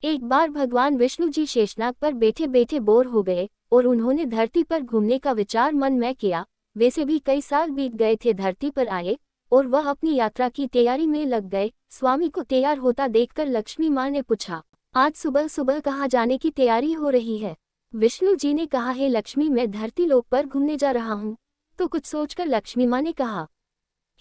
एक बार भगवान विष्णु जी शेषनाग पर बैठे बैठे बोर हो गए और उन्होंने धरती पर घूमने का विचार मन में किया। वैसे भी कई साल बीत गए थे धरती पर आए और वह अपनी यात्रा की तैयारी में लग गए। स्वामी को तैयार होता देखकर लक्ष्मी माँ ने पूछा, आज सुबह सुबह कहाँ जाने की तैयारी हो रही है? विष्णु जी ने कहा, है लक्ष्मी, मैं धरती लोक पर घूमने जा रहा हूँ। तो कुछ सोचकर लक्ष्मी माँ ने कहा,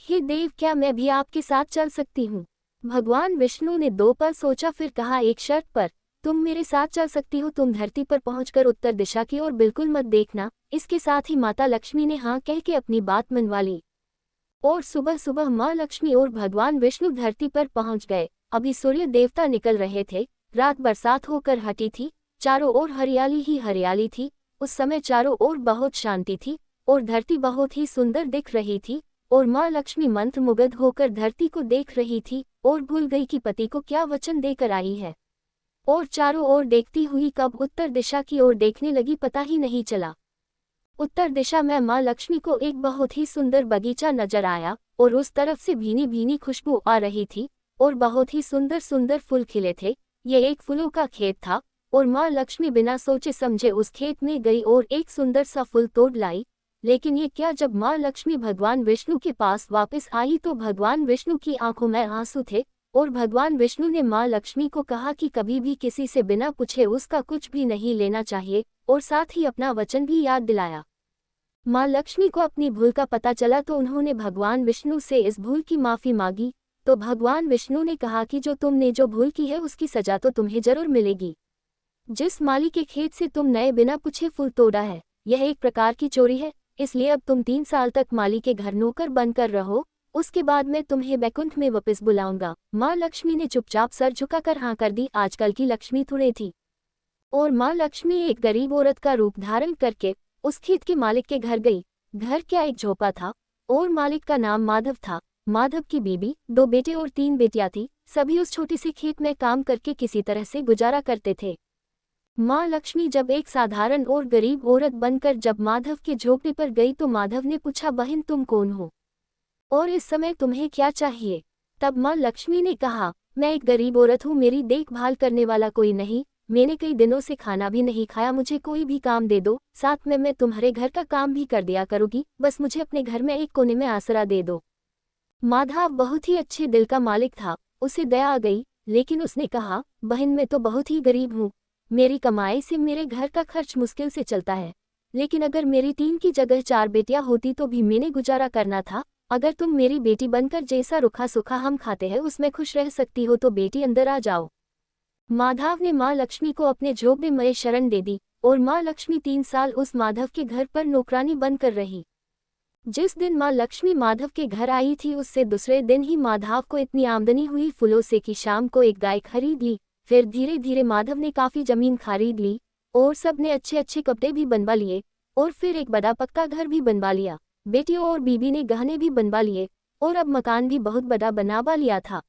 हे देव, क्या मैं भी आपके साथ चल सकती हूँ? भगवान विष्णु ने 2 पल सोचा, फिर कहा, एक शर्त पर। तुम मेरे साथ चल सकती हो। तुम धरती पर पहुंचकर उत्तर दिशा की ओर बिल्कुल मत देखना। इसके साथ ही माता लक्ष्मी ने हाँ कह के अपनी बात मनवा ली और सुबह सुबह माँ लक्ष्मी और भगवान विष्णु धरती पर पहुंच गए। अभी सूर्य देवता निकल रहे थे। रात बरसात होकर हटी थी। चारों ओर हरियाली ही हरियाली थी। उस समय चारों ओर बहुत शांति थी और धरती बहुत ही सुंदर दिख रही थी और माँ लक्ष्मी मंत्रमुग्ध होकर धरती को देख रही थी और भूल गई कि पति को क्या वचन देकर आई है और चारों ओर देखती हुई कब उत्तर दिशा की ओर देखने लगी पता ही नहीं चला। उत्तर दिशा में माँ लक्ष्मी को एक बहुत ही सुंदर बगीचा नजर आया और उस तरफ से भीनी भीनी खुशबू आ रही थी और बहुत ही सुंदर सुंदर फूल खिले थे। ये एक फूलों का खेत था और माँ लक्ष्मी बिना सोचे समझे उस खेत में गई और एक सुंदर सा फूल तोड़ लाई। लेकिन ये क्या, जब माँ लक्ष्मी भगवान विष्णु के पास वापस आई तो भगवान विष्णु की आंखों में आंसू थे और भगवान विष्णु ने माँ लक्ष्मी को कहा कि कभी भी किसी से बिना पूछे उसका कुछ भी नहीं लेना चाहिए और साथ ही अपना वचन भी याद दिलाया। माँ लक्ष्मी को अपनी भूल का पता चला तो उन्होंने भगवान विष्णु से इस भूल की माफ़ी मांगी। तो भगवान विष्णु ने कहा कि जो तुमने जो भूल की है उसकी सजा तो तुम्हें जरूर मिलेगी। जिस माली के खेत से तुम नए बिना पूछे फूल तोड़ा है, यह एक प्रकार की चोरी है। इसलिए अब तुम 3 साल तक माली के घर नौकर बनकर रहो। उसके बाद मैं तुम्हें वैकुंठ में वापस बुलाऊंगा। माँ लक्ष्मी ने चुपचाप सर झुकाकर हाँ कर दी। आजकल की लक्ष्मी थोड़ी थी और माँ लक्ष्मी एक गरीब औरत का रूप धारण करके उस खेत के मालिक के घर गई। घर क्या एक झोपड़ा था और मालिक का नाम माधव था। माधव की बीबी, 2 बेटे और 3 बेटियां थी। सभी उस छोटी सी खेत में काम करके किसी तरह से गुजारा करते थे। माँ लक्ष्मी जब एक साधारण और गरीब औरत बनकर जब माधव के झोपड़े पर गई तो माधव ने पूछा, बहन तुम कौन हो और इस समय तुम्हें क्या चाहिए? तब माँ लक्ष्मी ने कहा, मैं एक गरीब औरत हूँ, मेरी देखभाल करने वाला कोई नहीं। मैंने कई दिनों से खाना भी नहीं खाया, मुझे कोई भी काम दे दो, साथ में मैं तुम्हारे घर का काम भी कर दिया करूँगी। बस मुझे अपने घर में एक कोने में आसरा दे दो। माधव बहुत ही अच्छे दिल का मालिक था। उसे दया आ गई, लेकिन उसने कहा, बहन मैं तो बहुत ही गरीब हूँ। मेरी कमाई से मेरे घर का खर्च मुश्किल से चलता है। लेकिन अगर मेरी 3 की जगह 4 बेटियां होती तो भी मैंने गुजारा करना था। अगर तुम मेरी बेटी बनकर जैसा रूखा सूखा हम खाते हैं उसमें खुश रह सकती हो तो बेटी अंदर आ जाओ। माधव ने माँ लक्ष्मी को अपने झोपड़े में शरण दे दी और माँ लक्ष्मी 3 साल उस माधव के घर पर नौकरानी बनकर रही। जिस दिन माँ लक्ष्मी माधव के घर आई थी उससे दूसरे दिन ही माधव को इतनी आमदनी हुई फूलों से कि शाम को एक गाय खरीद ली। फिर धीरे धीरे माधव ने काफ़ी ज़मीन खरीद ली और सबने अच्छे अच्छे कपड़े भी बनवा लिए और फिर एक बड़ा पक्का घर भी बनवा लिया। बेटियों और बीबी ने गहने भी बनवा लिए और अब मकान भी बहुत बड़ा बनवा लिया था।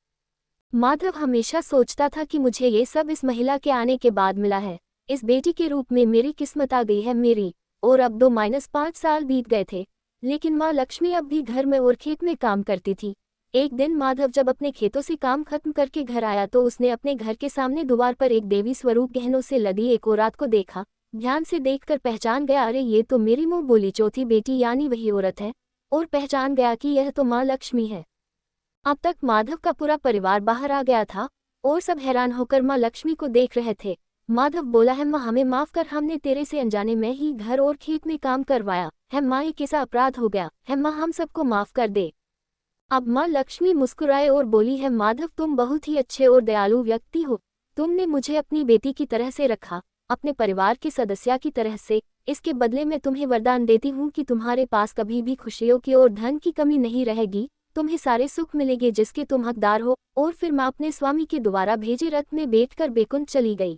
माधव हमेशा सोचता था कि मुझे ये सब इस महिला के आने के बाद मिला है। इस बेटी के रूप में मेरी किस्मत आ गई है मेरी। और अब 2-5 साल बीत गए थे, लेकिन माँ लक्ष्मी अब भी घर में और खेत में काम करती थी। एक दिन माधव जब अपने खेतों से काम खत्म करके घर आया तो उसने अपने घर के सामने द्वार पर एक देवी स्वरूप गहनों से लदी एक औरत को देखा। ध्यान से देखकर पहचान गया, अरे ये तो मेरी मुंह बोली चौथी बेटी यानी वही औरत है, और पहचान गया कि यह तो माँ लक्ष्मी है। अब तक माधव का पूरा परिवार बाहर आ गया था और सब हैरान होकर माँ लक्ष्मी को देख रहे थे। माधव बोला, है माँ हमें माफ कर, हमने तेरे से अनजाने में ही घर और खेत में काम करवाया है माँ, ये कैसा अपराध हो गया है माँ, हम सबको माफ कर दे। अब माँ लक्ष्मी मुस्कुराए और बोली, है माधव तुम बहुत ही अच्छे और दयालु व्यक्ति हो। तुमने मुझे अपनी बेटी की तरह से रखा, अपने परिवार के सदस्य की तरह से। इसके बदले मैं तुम्हें वरदान देती हूँ कि तुम्हारे पास कभी भी खुशियों की और धन की कमी नहीं रहेगी। तुम्हें सारे सुख मिलेंगे जिसके तुम हकदार हो। और फिर माँ अपने स्वामी के द्वारा भेजे रथ में बैठकर बैकुंठ चली गई।